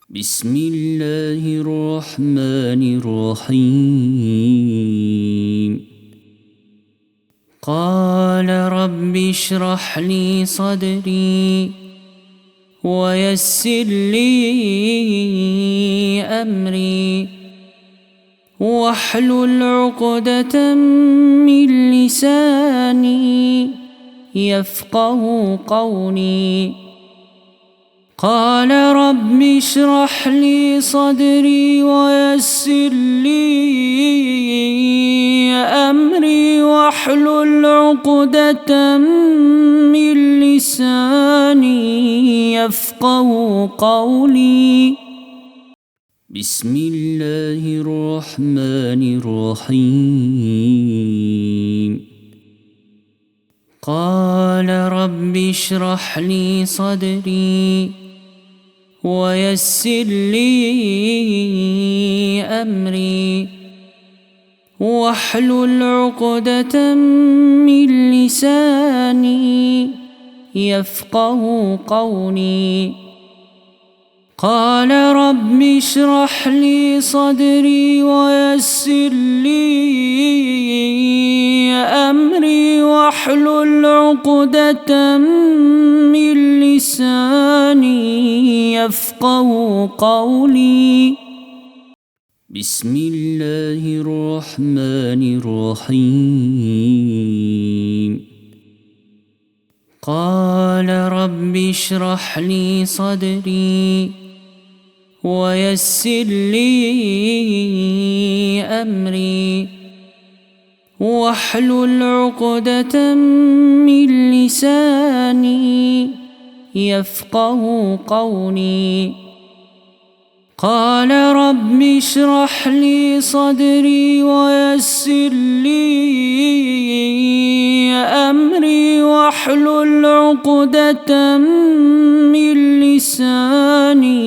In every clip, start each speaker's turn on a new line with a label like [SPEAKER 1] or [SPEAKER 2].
[SPEAKER 1] بسم الله الرحمن الرحيم. قال رب اشرح لي صدري ويسر لي أمري واحلل عقدة من لساني يفقه قولي. قال رب اشرح لي صدري ويسر لي أمري واحلل عقدة من لساني يفقه قولي. بسم الله الرحمن الرحيم. قال رب اشرح لي صدري ويسر لي أمري واحلل عقدة من لساني يفقه قولي. قال رب اشرح لي صدري ويسر لي أمري واحلل عقدة من لساني يفقه قولي. بسم الله الرحمن الرحيم. قال رب اشرح لي صدري ويسر لي أمري واحلل عقدة من لساني يفقه قولي. قال رب اشرح لي صدري ويسر لي أمري واحلل عقدة من لساني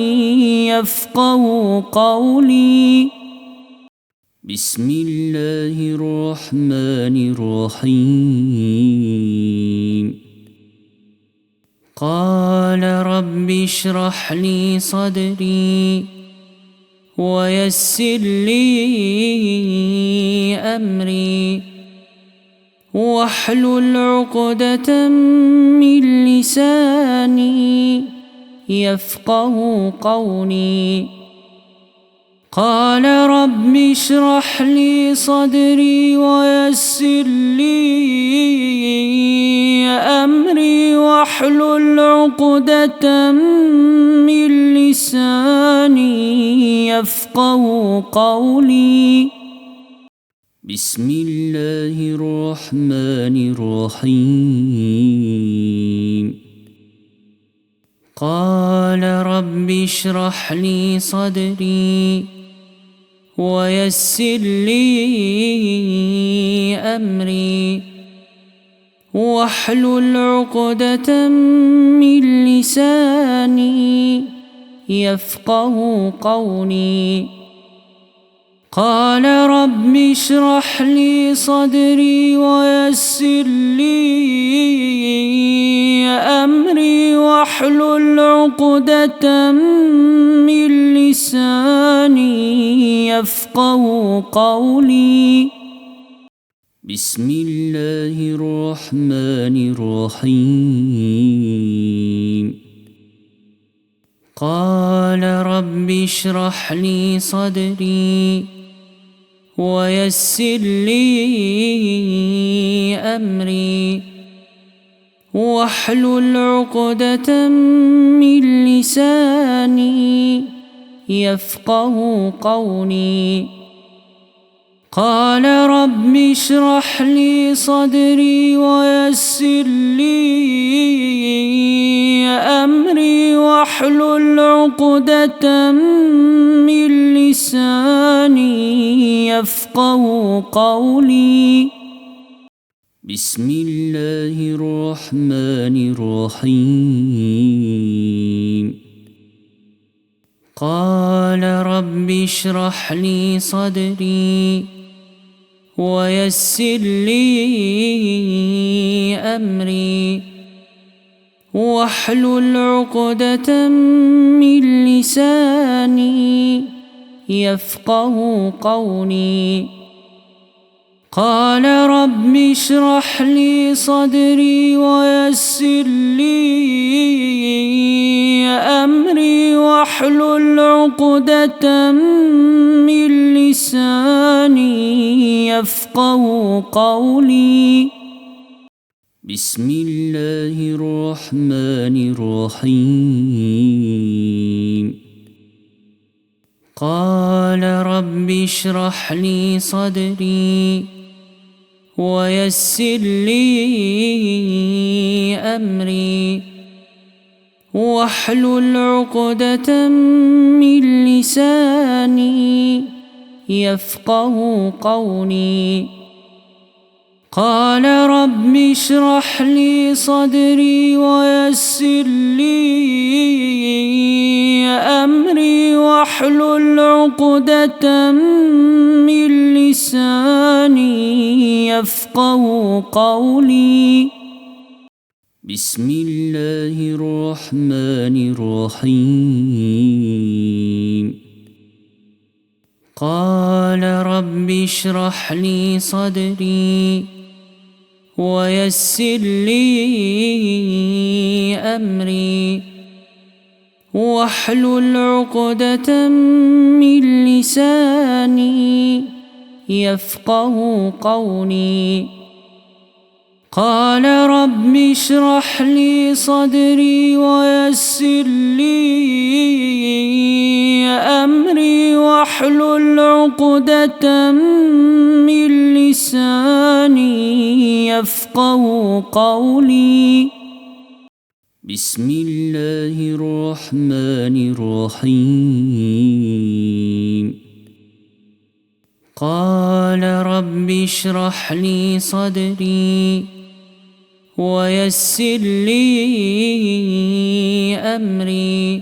[SPEAKER 1] يفقه قولي. بسم الله الرحمن الرحيم. قال رب اشرح لي صدري ويسر لي أمري واحلل عقدة من لساني يفقه قولي. قال رب اشرح لي صدري ويسر لي أمري واحلل عقدة من لساني يفقه قولي. بسم الله الرحمن الرحيم. قال رب اشرح لي صدري ويسر لي أمري واحلل عقدة من لساني يفقه قولي. قال رب اشرح لي صدري ويسر لي أمري واحلل عقدة من لساني يفقه قولي. بسم الله الرحمن الرحيم. قال رب اشرح لي صدري ويسر لي أمري واحلل عقدة من لساني يفقه قولي. قال رب اشرح لي صدري ويسر لي أمري واحلل عقدة من لساني يفقه قولي. بسم الله الرحمن الرحيم. قال رب اشرح لي صدري ويسر لي أمري واحلل عقدة من لساني يفقه قولي. قال رب اشرح لي صدري ويسر لي أمري واحلل عقدة من لساني يفقه قولي. بسم الله الرحمن الرحيم. قال رب اشرح لي صدري ويسر لي أمري واحلل عقدة من لساني يفقه قولي. قال رب اشرح لي صدري ويسر لي أمري واحلل عقدة من لساني يفقه قولي. بسم الله الرحمن الرحيم. قال رب اشرح لي صدري ويسر لي أمري واحلل عقدة من لساني يفقه قولي. قال رب اشرح لي صدري ويسر لي أمري واحلل عقدة من لساني يفقه قولي. بسم الله الرحمن الرحيم. قال رب اشرح لي صدري ويسر لي أمري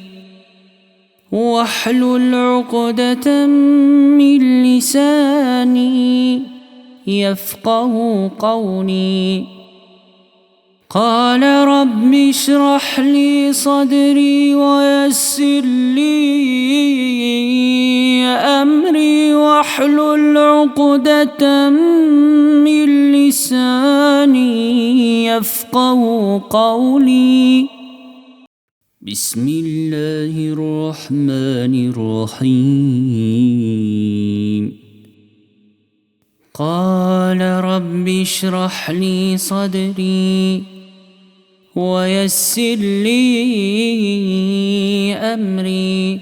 [SPEAKER 1] واحلل عقدة من لساني يفقه قولي. قال رب اشرح لي صدري ويسر لي أمري واحلل عقدة من لساني يفقه قولي. بسم الله الرحمن الرحيم. قال رب اشرح لي صدري ويسر لي أمري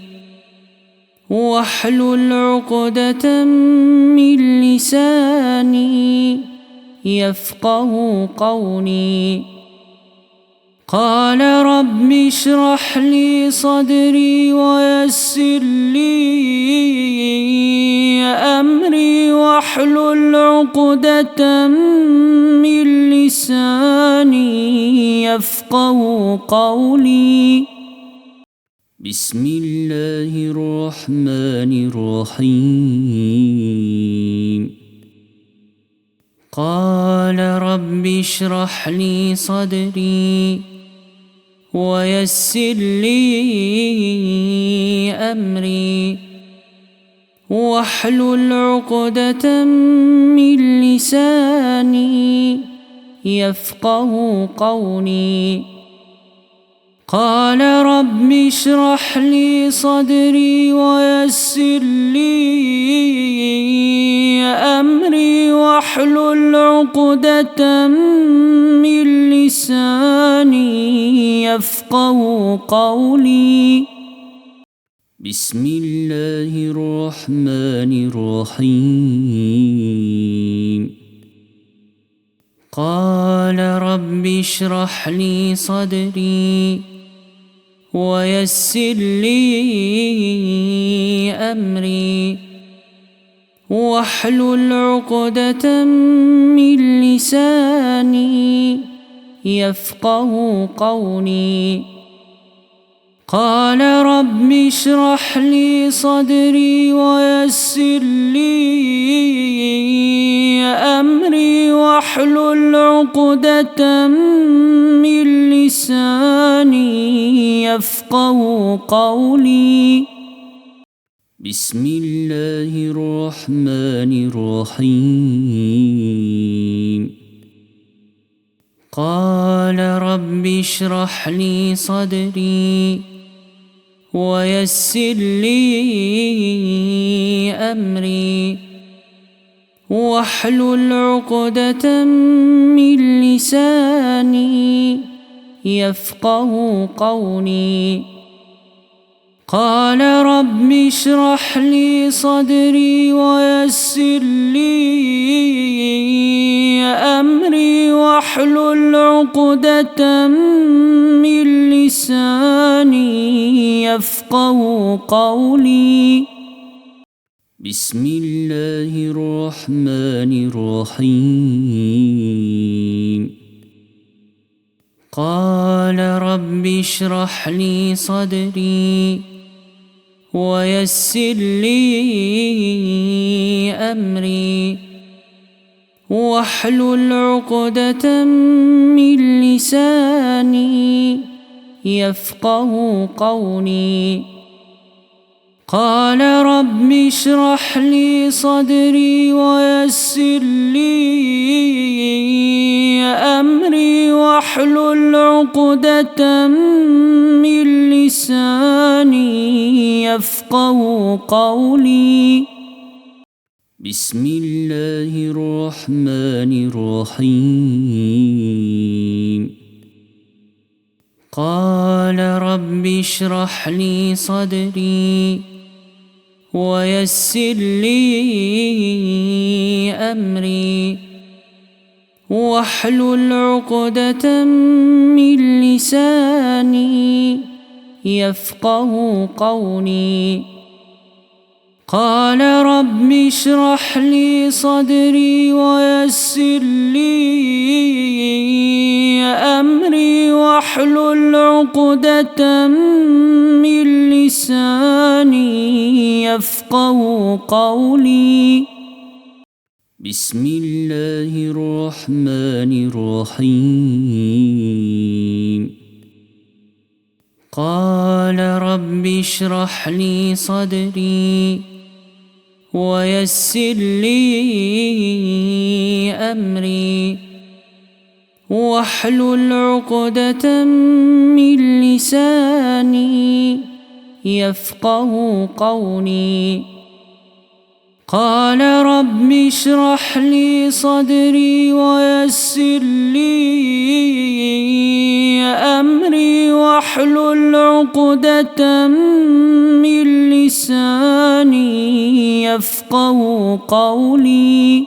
[SPEAKER 1] واحلل عقدة من لساني يفقه قولي. قال رب اشرح لي صدري ويسر لي أمري واحلل عقدة من لساني يفقه قولي. بسم الله الرحمن الرحيم. قال رب اشرح لي صدري ويسر لي أمري واحلل عقدة من لساني يفقه قولي. قال رب اشرح لي صدري ويسر لي أمري واحلل عقدة من لساني يفقه قولي. بسم الله الرحمن الرحيم. قال رب اشرح لي صدري ويسر لي أمري واحلل عقدة من لساني يفقه قولي. قال رب اشرح لي صدري ويسر لي أمري واحلل عقدة من لساني يفقه قولي. بسم الله الرحمن الرحيم. قال رب اشرح لي صدري ويسر لي أمري واحلل عقدة من لساني يفقه قولي. قال رب اشرح لي صدري ويسر لي أمري واحلل عقدة من لساني يفقه قولي. بسم الله الرحمن الرحيم. قال رب اشرح لي صدري ويسر لي أمري واحلل عقدة من لساني يفقه قولي. قال رب اشرح لي صدري ويسر لي أمري واحلل عقدة من لساني يفقه قولي. بسم الله الرحمن الرحيم. قال رب اشرح لي صدري ويسر لي أمري واحلل عقدة من لساني يفقه قولي. قال رب اشرح لي صدري ويسر لي أمري واحلل عقدة من لساني يفقه قولي. بسم الله الرحمن الرحيم. قال رب اشرح لي صدري ويسر لي أمري واحلل عقدة من لساني يفقه قولي. قال رب اشرح لي صدري ويسر لي أمري واحلل عقدة من لساني يفقه قولي.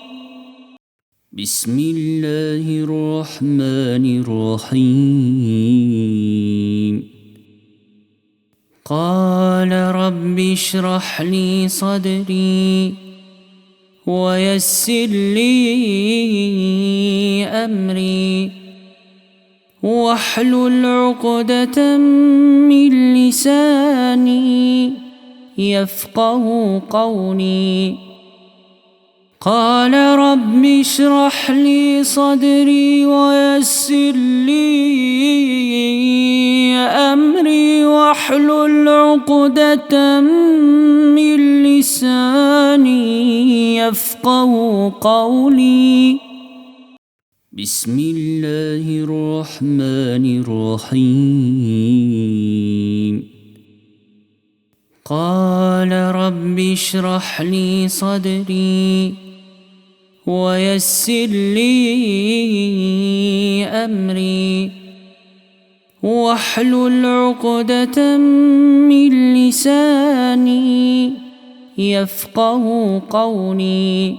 [SPEAKER 1] بسم الله الرحمن الرحيم. قال رب اشرح لي صدري ويسر لي أمري واحلل عقدة من لساني يفقه قولي. قال رب اشرح لي صدري ويسر لي أمري واحلل عقدة من لساني يفقه قولي. بسم الله الرحمن الرحيم. قال رب اشرح لي صدري ويسر لي أمري واحلل عقدة من لساني يفقه قولي.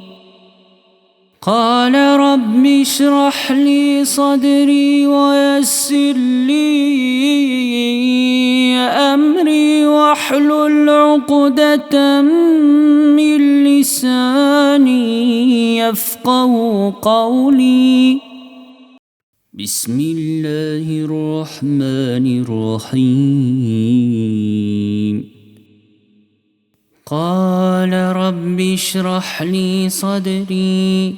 [SPEAKER 1] قال رب اشرح لي صدري ويسر لي أمري واحلل عقدة من لساني يفقه قولي. بسم الله الرحمن الرحيم قال رب اشرح لي صدري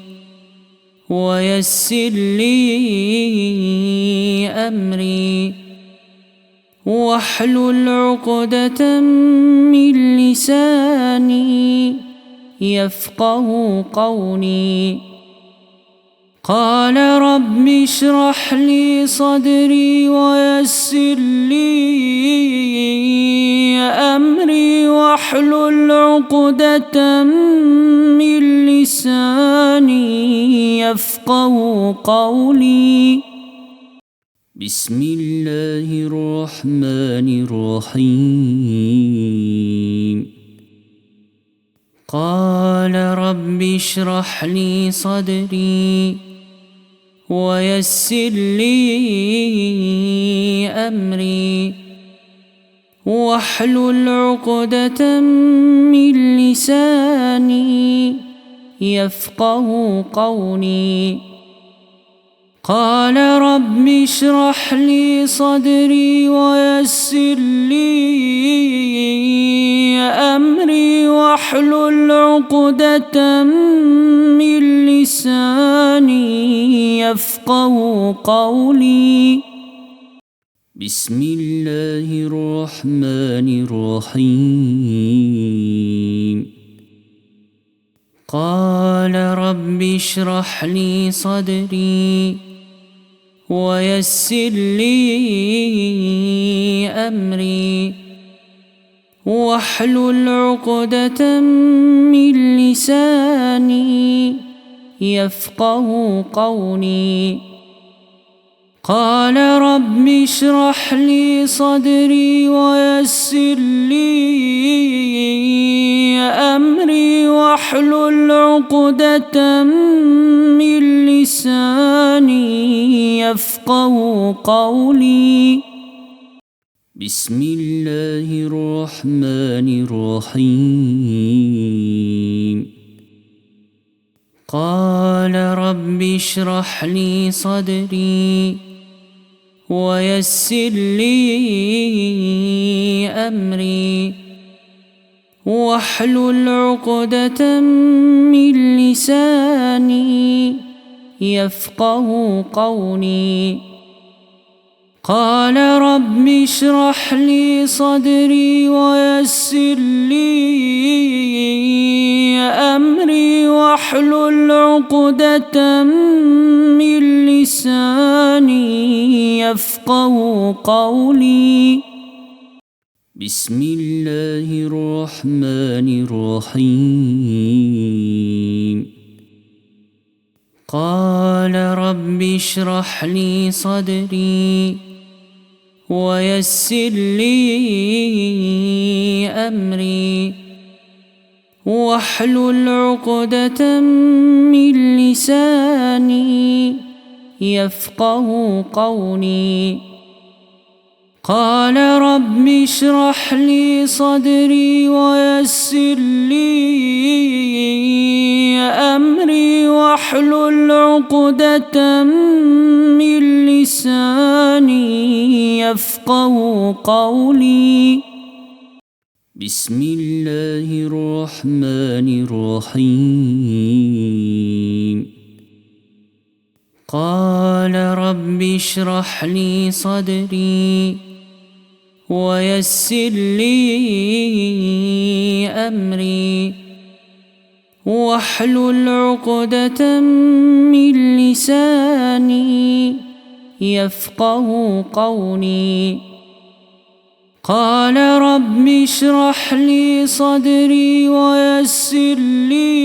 [SPEAKER 1] ويسر لي أمري واحلل عقدة من لساني يفقه قولي قال رب اشرح لي صدري ويسر لي أمري واحلل عقدة من لساني يفقه قولي بسم الله الرحمن الرحيم قال رب اشرح لي صدري ويسر لي أمري واحلل عقدة من لساني يفقه قولي قال رب اشرح لي صدري ويسر لي أمري واحلل عقدة من لساني يفقه قولي بسم الله الرحمن الرحيم قال رب اشرح لي صدري ويسر لي أمري واحلل عقدة من لساني يفقه قولي قال رب اشرح لي صدري ويسر لي أمري واحلل عقدة من لساني يفقه قولي بسم الله الرحمن الرحيم قال رب اشرح لي صدري ويسر لي أمري واحلل عقدة من لساني يفقه قولي قال رب اشرح لي صدري ويسر لي أمري واحلل عقدة من لساني يفقه قولي بسم الله الرحمن الرحيم قال رب اشرح لي صدري ويسر لي أمري واحلل عقدة من لساني يفقه قولي قال رب اشرح لي صدري ويسر لي أمري واحلل عقدة من لساني يفقه قولي بسم الله الرحمن الرحيم قال رب اشرح لي صدري ويسر لي أمري واحلل عقدة من لساني يفقه قولي قال رب اشرح لي صدري ويسر لي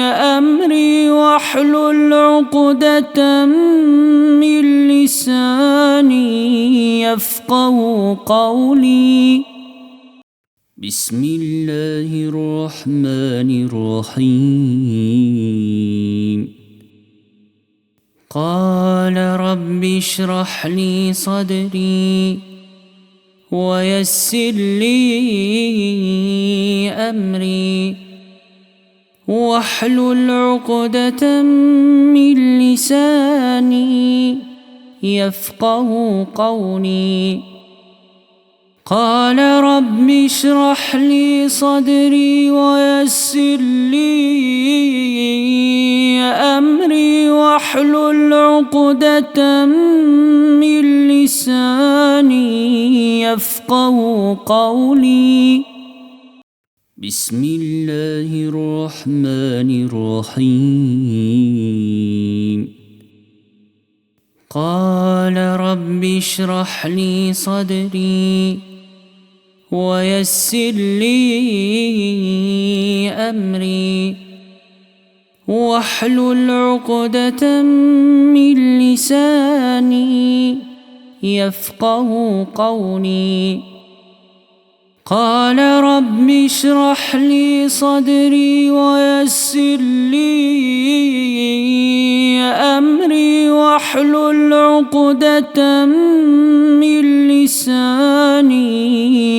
[SPEAKER 1] أمري واحلل عقدة من لساني يفقه قولي بسم الله الرحمن الرحيم قال رب اشرح لي صدري ويسر لي أمري واحلل عقدة من لساني يفقه قولي. قال رب اشرح لي صدري ويسر لي أمري واحلل عقدة من لساني يفقه قولي. بسم الله الرحمن الرحيم. قال رب اشرح لي صدري ويسر لي أمري واحلل عقدة من لساني يفقه قولي. قال رب اشرح لي صدري ويسر لي أمري واحلل عقدة من لساني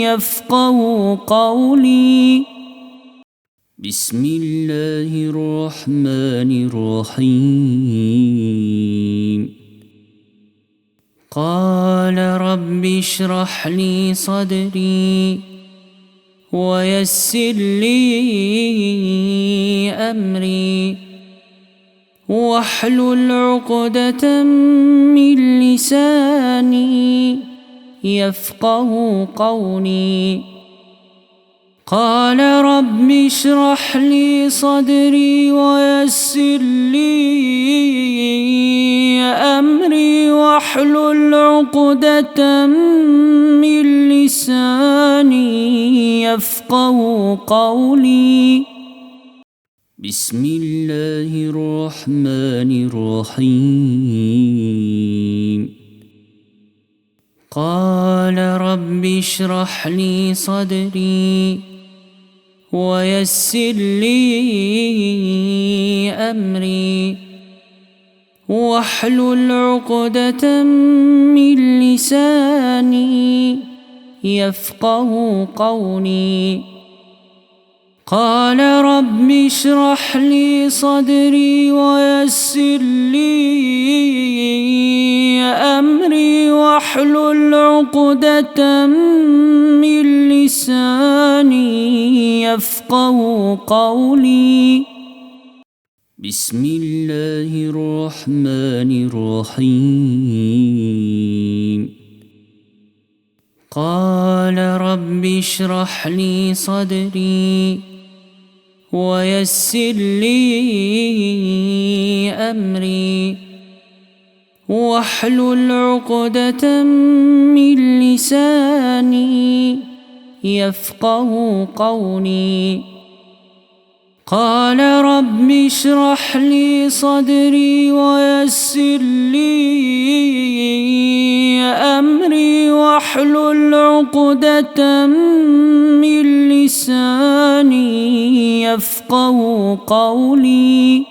[SPEAKER 1] يفقه قولي. بسم الله الرحمن الرحيم. قال رب اشرح لي صدري ويسر لي أمري واحلل عقدة من لساني يفقه قولي. قال رب اشرح لي صدري ويسر لي أمري واحلل عقدة من لساني يفقه قولي. بسم الله الرحمن الرحيم. قال رب اشرح لي صدري ويسر لي أمري واحلل عقدة من لساني يفقه قولي. قال رب اشرح لي صدري ويسر لي أمري واحلل عقدة من لساني يفقه قولي. بسم الله الرحمن الرحيم. قال رب اشرح لي صدري ويسر لي أمري واحلل عقدة من لساني يفقه قولي. قال رب اشرح لي صدري ويسر لي أمري واحلل عقدة من لساني يفقه قولي.